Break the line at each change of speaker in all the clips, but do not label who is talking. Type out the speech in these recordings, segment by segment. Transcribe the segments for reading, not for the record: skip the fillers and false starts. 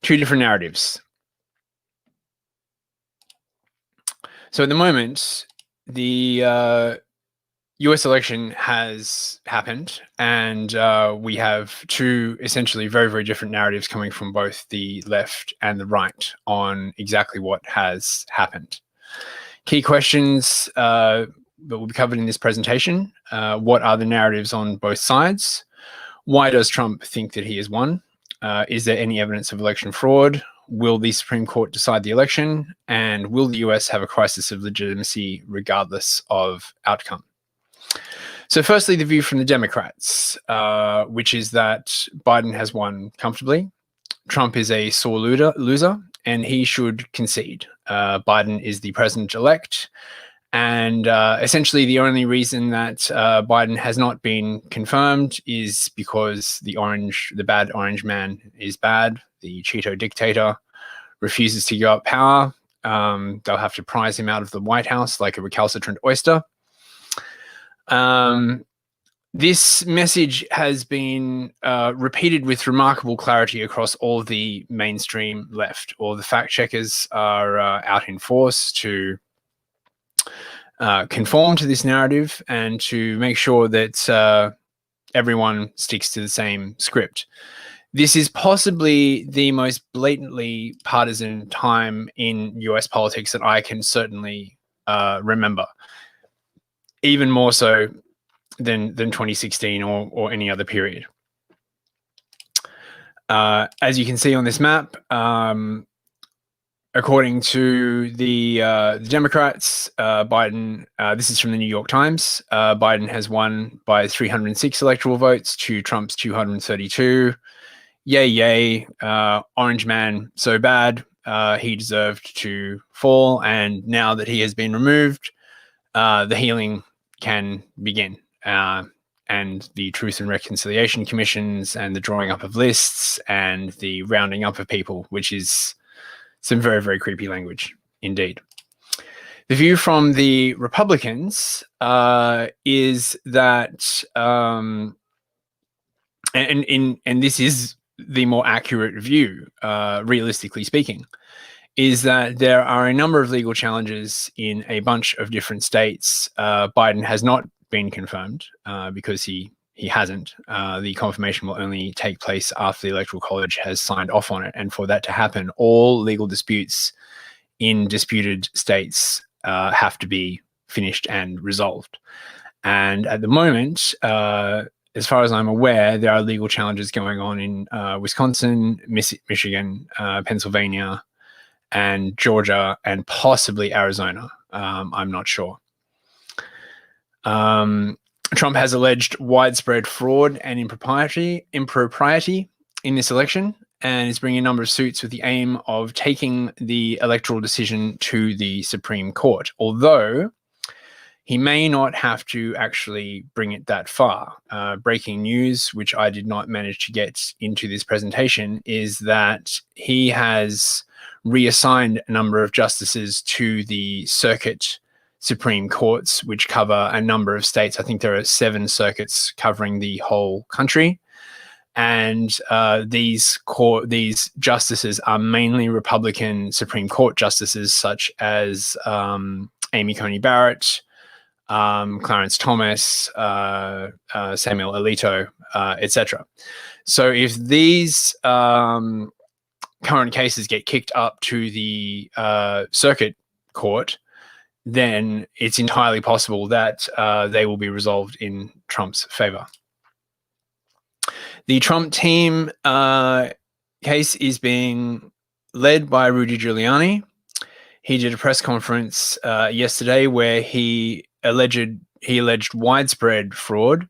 two different narratives. So at the moment, the US election has happened, and we have two essentially very, very different narratives coming from both the left and the right on exactly what has happened. Key questions that will be covered in this presentation. What are the narratives on both sides? Why does Trump think that he has won? Is there any evidence of election fraud? Will the Supreme Court decide the election? And will the US have a crisis of legitimacy regardless of outcome? So firstly, the view from the Democrats, which is that Biden has won comfortably. Trump is a sore loser, and he should concede. Biden is the president-elect, and essentially the only reason that Biden has not been confirmed is because the bad orange man is bad. The Cheeto dictator refuses to give up power. They'll have to prize him out of the White House like a recalcitrant oyster. This message has been repeated with remarkable clarity across all the mainstream left. All the fact checkers are out in force to conform to this narrative and to make sure that everyone sticks to the same script. This is possibly the most blatantly partisan time in US politics that I can certainly remember, even more so than 2016 or any other period. As you can see on this map, according to the Democrats, Biden, this is from the New York Times, Biden has won by 306 electoral votes to Trump's 232. Yay, yay, orange man, so bad, he deserved to fall, and now that he has been removed, the healing can begin. And the Truth and Reconciliation Commissions and the drawing up of lists and the rounding up of people, which is some very, very creepy language indeed. The view from the Republicans is that, and this is the more accurate view, realistically speaking, is that there are a number of legal challenges in a bunch of different states. Biden has not been confirmed because he hasn't. The confirmation will only take place after the Electoral College has signed off on it. And for that to happen, all legal disputes in disputed states have to be finished and resolved. And at the moment, as far as I'm aware, there are legal challenges going on in Wisconsin, Michigan, Pennsylvania, and Georgia, and possibly Arizona. I'm not sure. Trump has alleged widespread fraud and impropriety in this election, and is bringing a number of suits with the aim of taking the electoral decision to the Supreme Court, although he may not have to actually bring it that far. Breaking news, which I did not manage to get into this presentation, is that he has reassigned a number of justices to the circuit Supreme Courts, which cover a number of states. I think there are 7 circuits covering the whole country. And these justices are mainly Republican Supreme Court justices, such as Amy Coney Barrett, Clarence Thomas, Samuel Alito, etc. So if these current cases get kicked up to the circuit court, then it's entirely possible that they will be resolved in Trump's favor. The Trump team case is being led by Rudy Giuliani. He did a press conference yesterday where he alleged widespread fraud.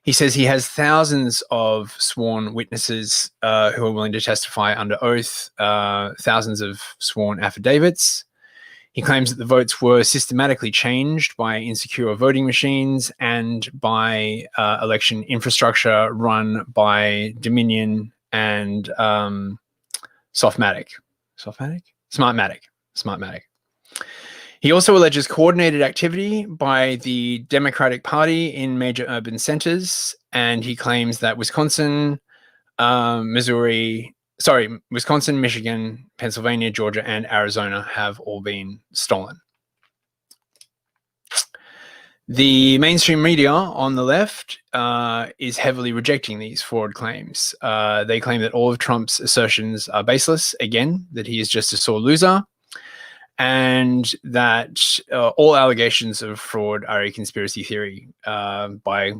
He says he has thousands of sworn witnesses who are willing to testify under oath, thousands of sworn affidavits. He claims that the votes were systematically changed by insecure voting machines and by election infrastructure run by Dominion and Smartmatic. He also alleges coordinated activity by the Democratic Party in major urban centers, and he claims that Wisconsin Wisconsin, Michigan, Pennsylvania, Georgia, and Arizona have all been stolen. The mainstream media on the left is heavily rejecting these fraud claims. They claim that all of Trump's assertions are baseless, again, that he is just a sore loser, and that all allegations of fraud are a conspiracy theory by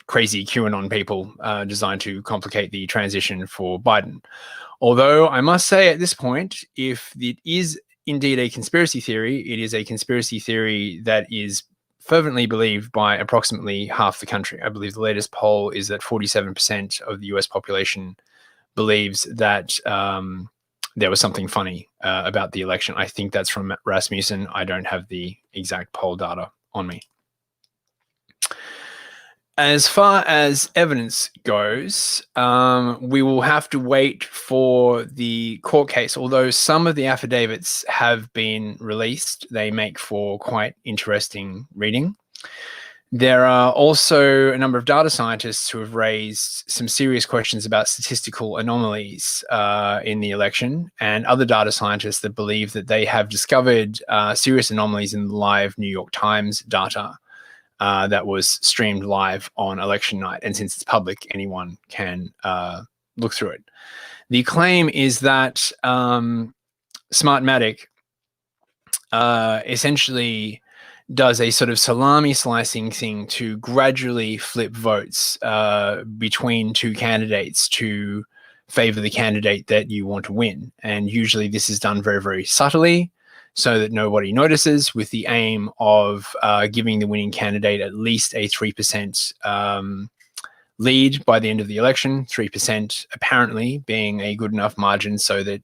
crazy QAnon people designed to complicate the transition for Biden. Although I must say at this point, if it is indeed a conspiracy theory, it is a conspiracy theory that is fervently believed by approximately half the country. I believe the latest poll is that 47% of the US population believes that there was something funny about the election. I think that's from Rasmussen. I don't have the exact poll data on me. As far as evidence goes, we will have to wait for the court case. Although some of the affidavits have been released, they make for quite interesting reading. There are also a number of data scientists who have raised some serious questions about statistical anomalies in the election, and other data scientists that believe that they have discovered serious anomalies in the live New York Times data that was streamed live on election night. And since it's public, anyone can look through it. The claim is that Smartmatic essentially does a sort of salami slicing thing to gradually flip votes between two candidates to favor the candidate that you want to win. And usually this is done very, very subtly, so that nobody notices, with the aim of giving the winning candidate at least a 3% lead by the end of the election, 3% apparently being a good enough margin so that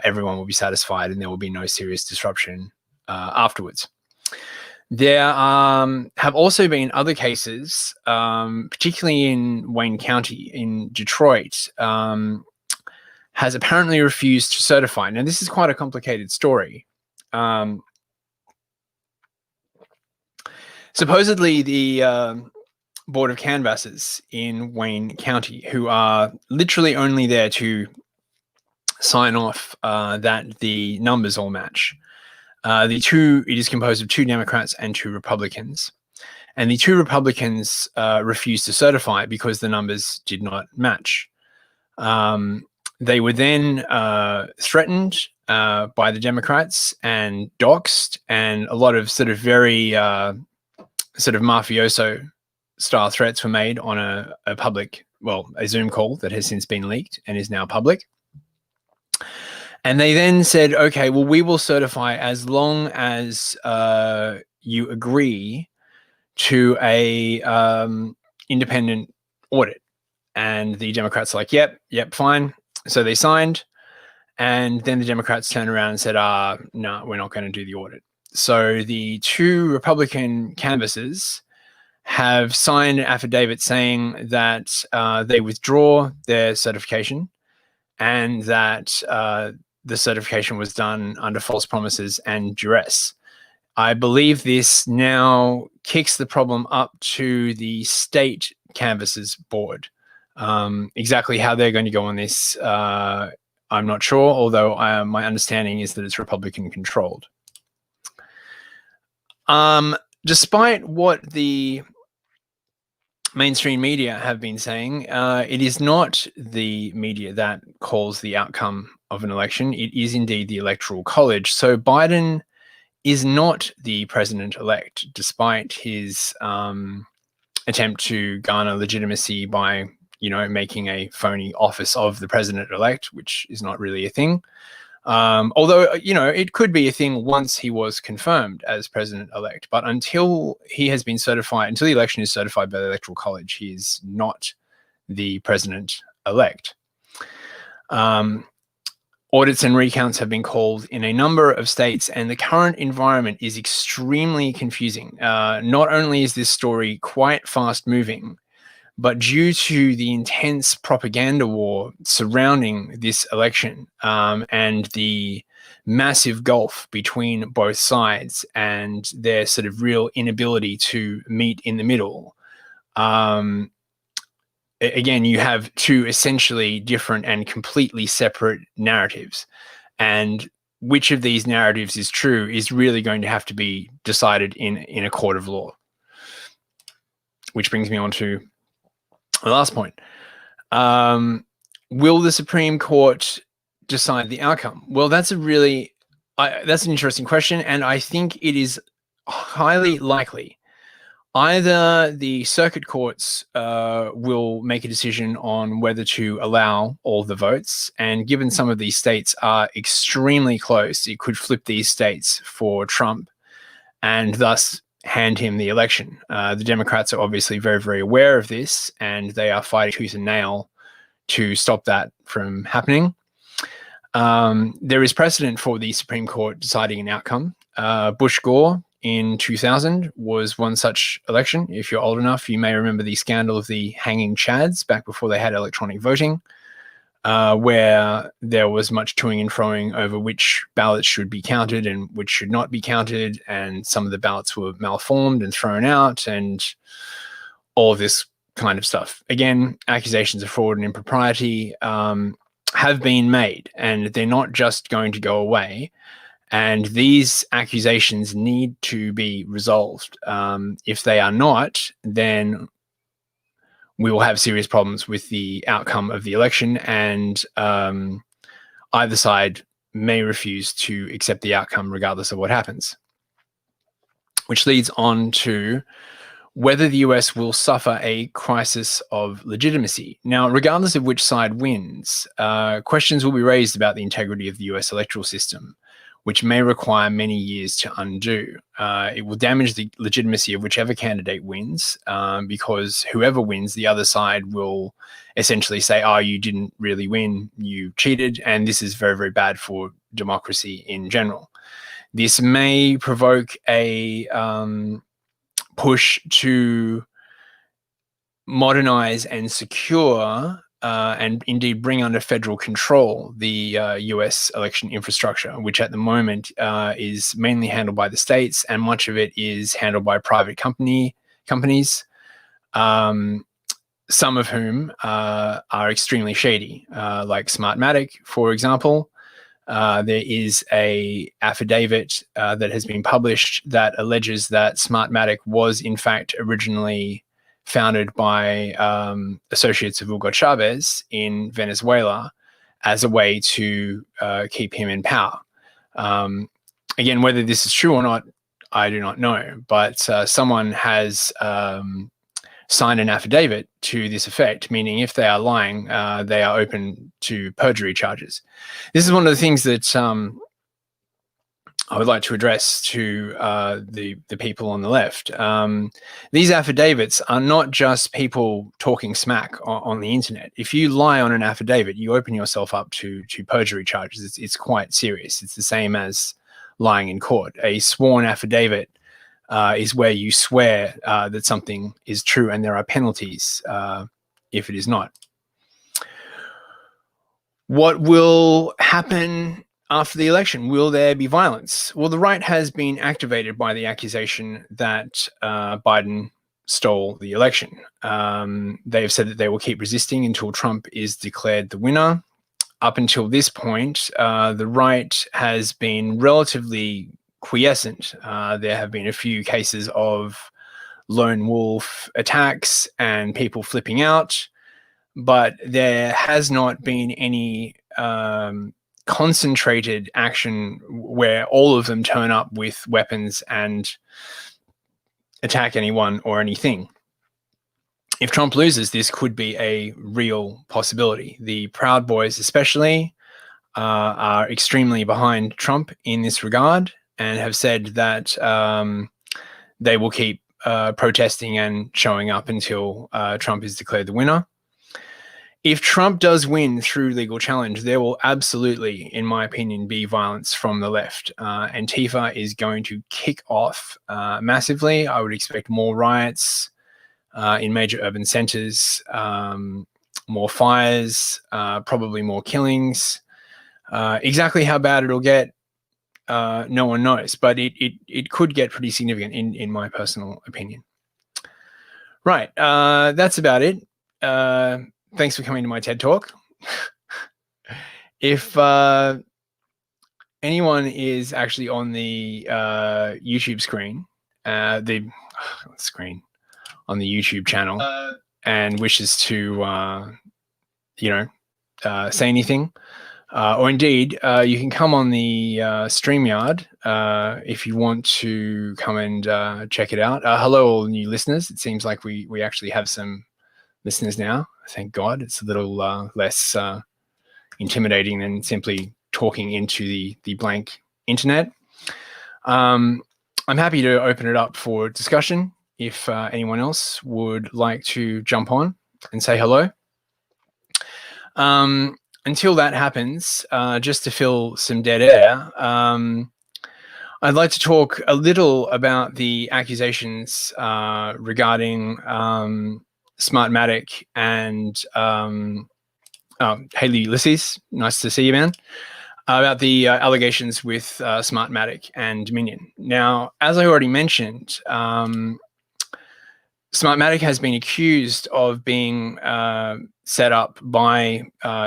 everyone will be satisfied and there will be no serious disruption afterwards. There have also been other cases, particularly in Wayne County in Detroit, has apparently refused to certify. Now, this is quite a complicated story. Supposedly the Board of Canvassers in Wayne County, who are literally only there to sign off that the numbers all match. It is composed of 2 Democrats and 2 Republicans. And the 2 Republicans refused to certify because the numbers did not match. They were then threatened by the Democrats and doxxed, and a lot of sort of very sort of mafioso style threats were made on a Zoom call that has since been leaked and is now public. And they then said, okay, well, we will certify as long as you agree to a independent audit. And the Democrats are like, yep, fine. So they signed. And then the Democrats turned around and said, no, we're not going to do the audit. So the 2 Republican canvassers have signed an affidavit saying that they withdraw their certification and that the certification was done under false promises and duress. I believe this now kicks the problem up to the state canvassers board. Exactly how they're going to go on this, I'm not sure, although my understanding is that it's Republican controlled. Despite what the mainstream media have been saying, it is not the media that calls the outcome of an election. It is indeed the Electoral College. So Biden is not the president-elect, despite his attempt to garner legitimacy by, making a phony office of the president-elect, which is not really a thing. Although, it could be a thing once he was confirmed as president-elect. But until he has been certified, until the election is certified by the Electoral College, he is not the president-elect. Audits and recounts have been called in a number of states, and the current environment is extremely confusing. Not only is this story quite fast-moving, but due to the intense propaganda war surrounding this election and the massive gulf between both sides and their sort of real inability to meet in the middle, again, you have two essentially different and completely separate narratives. And which of these narratives is true is really going to have to be decided in a court of law. Which brings me on to the last point. Will the Supreme Court decide the outcome? Well, that's that's an interesting question, and I think it is highly likely. Either the circuit courts will make a decision on whether to allow all the votes, and given some of these states are extremely close, it could flip these states for Trump and thus hand him the election. The Democrats are obviously very, very aware of this, and they are fighting tooth and nail to stop that from happening. There is precedent for the Supreme Court deciding an outcome. Bush Gore in 2000 was one such election. If you're old enough, you may remember the scandal of the hanging chads back before they had electronic voting, where there was much toing and froing over which ballots should be counted and which should not be counted, and some of the ballots were malformed and thrown out, and all of this kind of stuff. Again, accusations of fraud and impropriety have been made, and they're not just going to go away. And these accusations need to be resolved. If they are not, then we will have serious problems with the outcome of the election, and either side may refuse to accept the outcome regardless of what happens. Which leads on to whether the US will suffer a crisis of legitimacy. Now, regardless of which side wins, questions will be raised about the integrity of the US electoral system, which may require many years to undo. It will damage the legitimacy of whichever candidate wins, because whoever wins, the other side will essentially say, oh, you didn't really win, you cheated, and this is very, very bad for democracy in general. This may provoke a push to modernize and secure and indeed bring under federal control the US election infrastructure, which at the moment is mainly handled by the states, and much of it is handled by private companies, some of whom are extremely shady, like Smartmatic, for example. There is a affidavit that has been published that alleges that Smartmatic was in fact originally founded by associates of Hugo Chavez in Venezuela as a way to keep him in power. Again, whether this is true or not, I do not know, but someone has signed an affidavit to this effect, meaning if they are lying, they are open to perjury charges. This is one of the things that I would like to address to the people on the left. These affidavits are not just people talking smack on the internet. If you lie on an affidavit, you open yourself up to perjury charges. It's quite serious. It's the same as lying in court. A sworn affidavit is where you swear that something is true, and there are penalties if it is not. What will happen after the election? Will there be violence? Well, the right has been activated by the accusation that Biden stole the election. They have said that they will keep resisting until Trump is declared the winner. Up until this point, the right has been relatively quiescent. There have been a few cases of lone wolf attacks and people flipping out, but there has not been any concentrated action where all of them turn up with weapons and attack anyone or anything. If Trump loses, this could be a real possibility. The Proud Boys especially are extremely behind Trump in this regard, and have said that they will keep protesting and showing up until Trump is declared the winner. If Trump does win through legal challenge, there will absolutely, in my opinion, be violence from the left. Antifa is going to kick off massively. I would expect more riots in major urban centers, more fires, probably more killings. Exactly how bad it'll get, no one knows, but it could get pretty significant in my personal opinion. Right, that's about it. thanks for coming to my TED Talk. If anyone is actually on the YouTube screen, on the YouTube channel, and wishes to, say anything, or indeed, you can come on the StreamYard if you want to come and check it out. Hello, all new listeners. It seems like we actually have some listeners now. Thank God. It's a little less intimidating than simply talking into the blank internet. I'm happy to open it up for discussion if anyone else would like to jump on and say hello. Until that happens, just to fill some dead air, I'd like to talk a little about the accusations regarding Smartmatic and Haley Ulysses, nice to see you, man. About the allegations with Smartmatic and Dominion. Now, as I already mentioned, Smartmatic has been accused of being set up by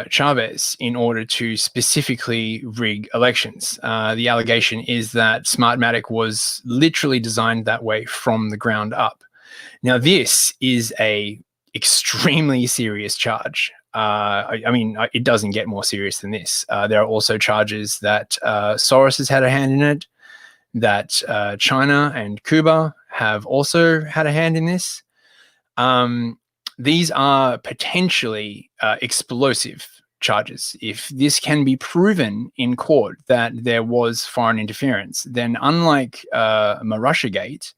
Chavez in order to specifically rig elections. The allegation is that Smartmatic was literally designed that way from the ground up. Now, this is a extremely serious charge. I mean, it doesn't get more serious than this. There are also charges that Soros has had a hand in it, that China and Cuba have also had a hand in this. These are potentially explosive charges. If this can be proven in court that there was foreign interference, then unlike Russiagate,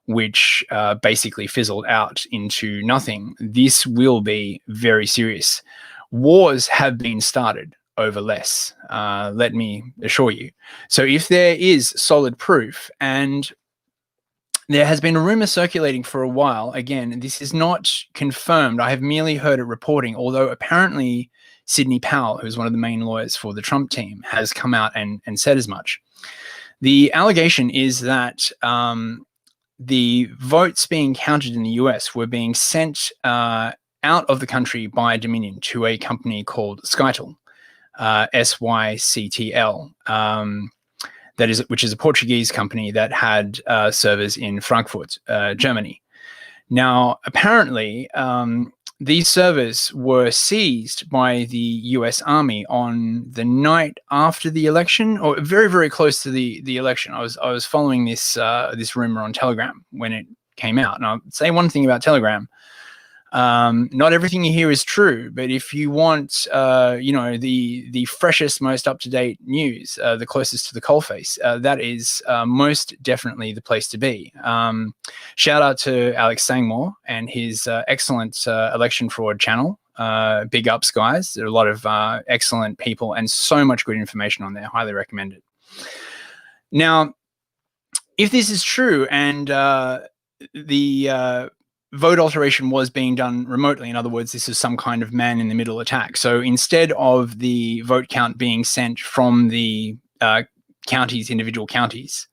which basically fizzled out into nothing, this will be very serious. Wars have been started over less, let me assure you. So if there is solid proof, and there has been a rumor circulating for a while, again, this is not confirmed, I have merely heard it reporting, although apparently Sidney Powell, who's one of the main lawyers for the Trump team, has come out and said as much. The allegation is that the votes being counted in the US were being sent out of the country by Dominion to a company called Skytel, SYCTL, which is a Portuguese company that had servers in Frankfurt, Germany. Now, apparently, these servers were seized by the US Army on the night after the election, or very, very close to the election. I was following this rumor on Telegram when it came out, and I'll say one thing about Telegram: not everything you hear is true. But if you want, the freshest, most up to date news, the closest to the coalface, that is most definitely the place to be. Shout out to Alex Sangmore and his excellent election fraud channel. Big ups, guys. There are a lot of excellent people and so much good information on there. Highly recommend it. Now, if this is true and the vote alteration was being done remotely, in other words, this is some kind of man-in-the-middle attack. So instead of the vote count being sent from the individual counties,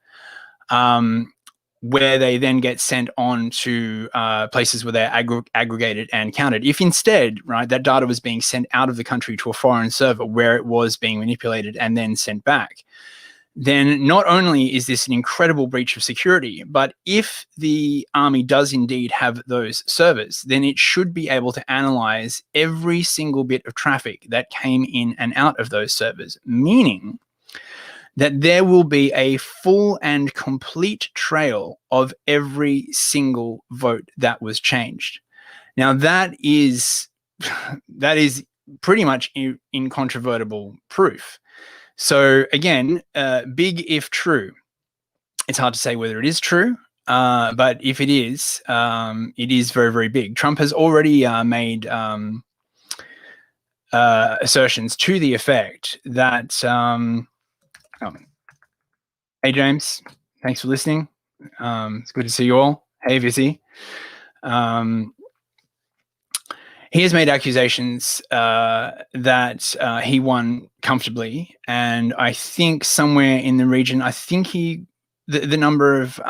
where they then get sent on to places where they're aggregated and counted. If instead, right, that data was being sent out of the country to a foreign server where it was being manipulated and then sent back, then not only is this an incredible breach of security, but if the army does indeed have those servers, then it should be able to analyze every single bit of traffic that came in and out of those servers, meaning that there will be a full and complete trail of every single vote that was changed. Now, that is pretty much incontrovertible proof. So again, big if true. It's hard to say whether it is true, but if it is very, very big. Trump has already made assertions to the effect that, hey, James, thanks for listening. It's good to see you all. Hey, Vizzy. He has made accusations that he won comfortably, and I think somewhere in the region, I think the number of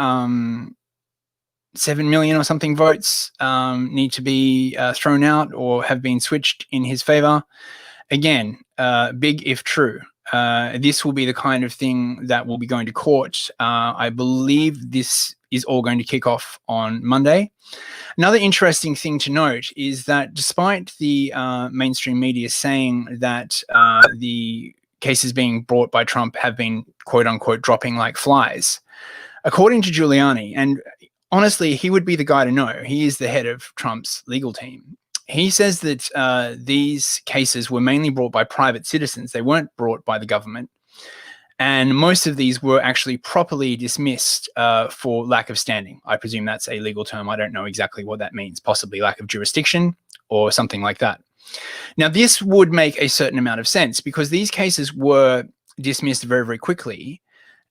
7 million or something votes need to be thrown out or have been switched in his favor. Again, big if true. This will be the kind of thing that will be going to court. I believe this is all going to kick off on Monday. Another interesting thing to note is that despite the mainstream media saying that the cases being brought by Trump have been quote unquote dropping like flies, according to Giuliani, and honestly, he would be the guy to know. He is the head of Trump's legal team. He says that these cases were mainly brought by private citizens. They weren't brought by the government. And most of these were actually properly dismissed for lack of standing. I presume that's a legal term. I don't know exactly what that means. Possibly lack of jurisdiction or something like that. Now, this would make a certain amount of sense because these cases were dismissed very, very quickly.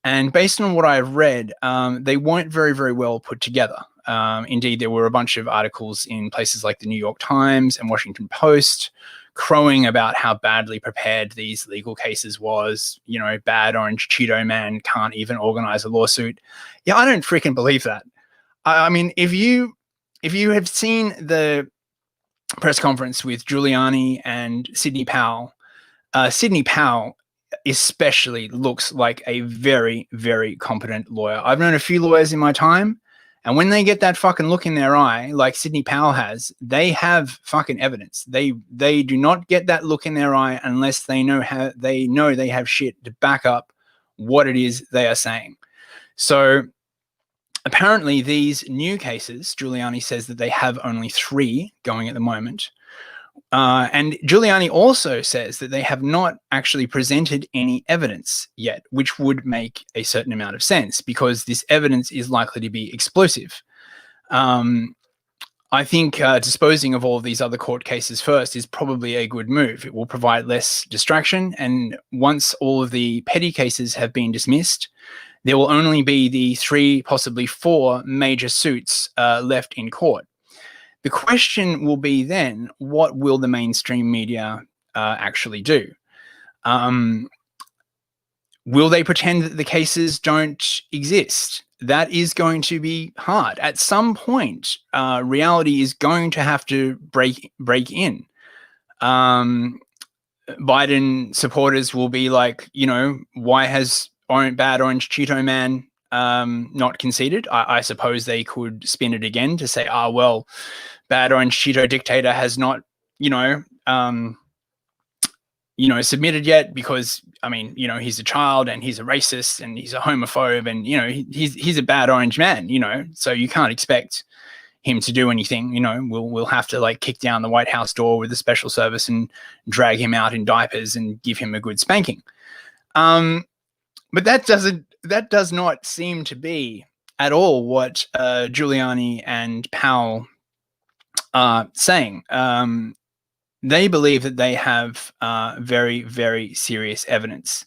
And based on what I've read, they weren't very, very well put together. Indeed, there were a bunch of articles in places like the New York Times and Washington Post crowing about how badly prepared these legal cases was. You know, bad orange Cheeto man can't even organize a lawsuit. Yeah, I don't freaking believe that. I mean, if you have seen the press conference with Giuliani and Sidney Powell especially looks like a very, very competent lawyer. I've known a few lawyers in my time, and when they get that fucking look in their eye, like Sidney Powell has, they have fucking evidence. They do not get that look in their eye unless they know they have shit to back up what it is they are saying. So apparently these new cases, Giuliani says that they have only 3 going at the moment. And Giuliani also says that they have not actually presented any evidence yet, which would make a certain amount of sense because this evidence is likely to be explosive. I think disposing of all of these other court cases first is probably a good move. It will provide less distraction. And once all of the petty cases have been dismissed, there will only be the 3, possibly 4 major suits left in court. The question will be then, what will the mainstream media actually do? Will they pretend that the cases don't exist? That is going to be hard. At some point, reality is going to have to break in. Biden supporters will be like, you know, why has bad orange Cheeto man not conceded? I suppose they could spin it again to say, well, bad orange Cheeto dictator has not, submitted yet because, I mean, you know, he's a child and he's a racist and he's a homophobe and, you know, he's a bad orange man, you know, so you can't expect him to do anything. You know, we'll have to like kick down the White House door with the special service and drag him out in diapers and give him a good spanking. But that does not seem to be at all what Giuliani and Powell are saying. They believe that they have very, very serious evidence.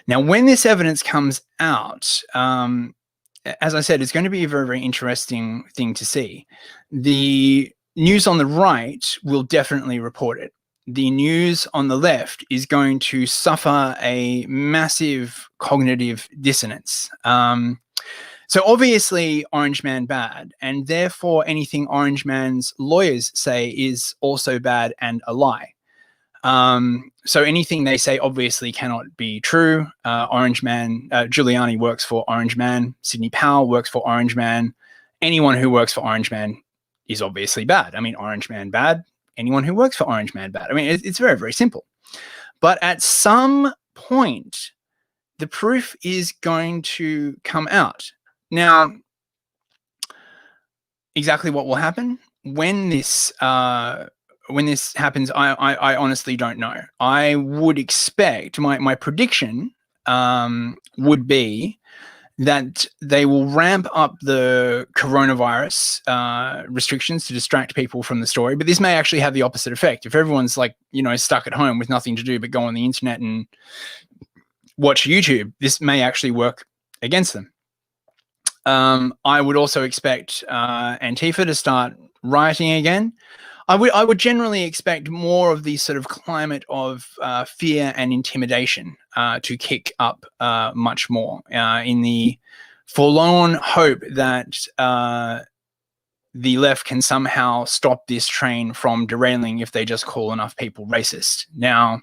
Now, when this evidence comes out, as I said, it's going to be a very, very interesting thing to see. The news on the right will definitely report it. The news on the left is going to suffer a massive cognitive dissonance. So obviously Orange Man bad, and therefore anything Orange Man's lawyers say is also bad and a lie. So anything they say obviously cannot be true. Orange Man, Giuliani works for Orange Man. Sidney Powell works for Orange Man. Anyone who works for Orange Man is obviously bad. I mean, Orange Man bad. Anyone who works for Orange Man bad. I mean, it's very, very simple. But at some point, the proof is going to come out. Now, exactly what will happen when this happens, I honestly don't know. I would expect my prediction would be that they will ramp up the coronavirus restrictions to distract people from the story. But this may actually have the opposite effect. If everyone's like, you know, stuck at home with nothing to do but go on the internet and watch YouTube, this may actually work against them. I would also expect Antifa to start rioting again. I would generally expect more of the sort of climate of fear and intimidation to kick up much more in the forlorn hope that the left can somehow stop this train from derailing if they just call enough people racist. Now,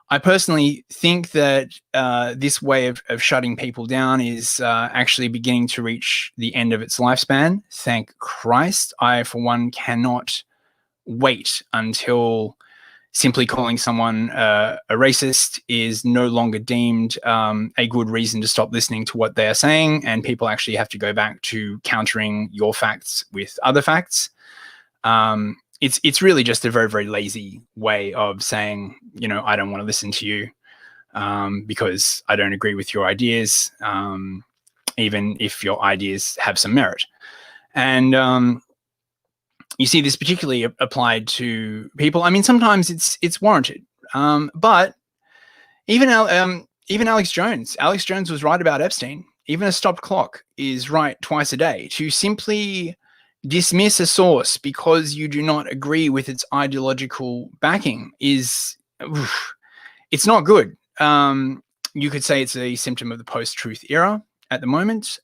I personally think that this way of shutting people down is actually beginning to reach the end of its lifespan. Thank Christ. I, for one, cannot wait until simply calling someone a racist is no longer deemed a good reason to stop listening to what they're saying, and people actually have to go back to countering your facts with other facts. It's really just a very, very lazy way of saying, you know, I don't want to listen to you because I don't agree with your ideas, even if your ideas have some merit. And you see this particularly applied to people. I mean, sometimes it's warranted, but even Alex Jones was right about Epstein. Even a stopped clock is right twice a day. To simply dismiss a source because you do not agree with its ideological backing is, it's not good. You could say it's a symptom of the post-truth era at the moment.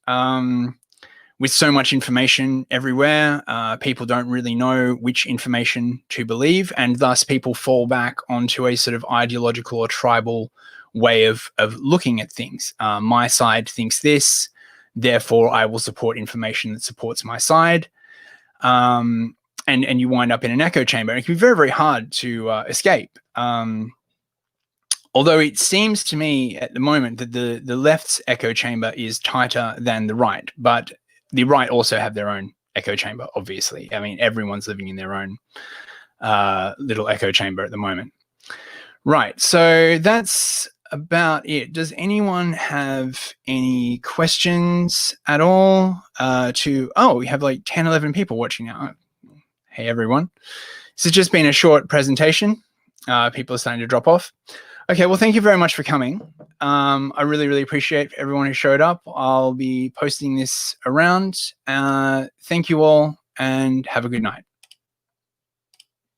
With so much information everywhere, people don't really know which information to believe, and thus people fall back onto a sort of ideological or tribal way of looking at things. My side thinks this, therefore I will support information that supports my side. And you wind up in an echo chamber. It can be very, very hard to escape. Although it seems to me at the moment that the left's echo chamber is tighter than the right, but the right also have their own echo chamber, obviously. I mean, everyone's living in their own little echo chamber at the moment. Right, so that's about it. Does anyone have any questions at all? We have like 10, 11 people watching now. Hey, everyone. This has just been a short presentation. People are starting to drop off. Okay, well, thank you very much for coming. I really, really appreciate everyone who showed up. I'll be posting this around. Thank you all, and have a good night.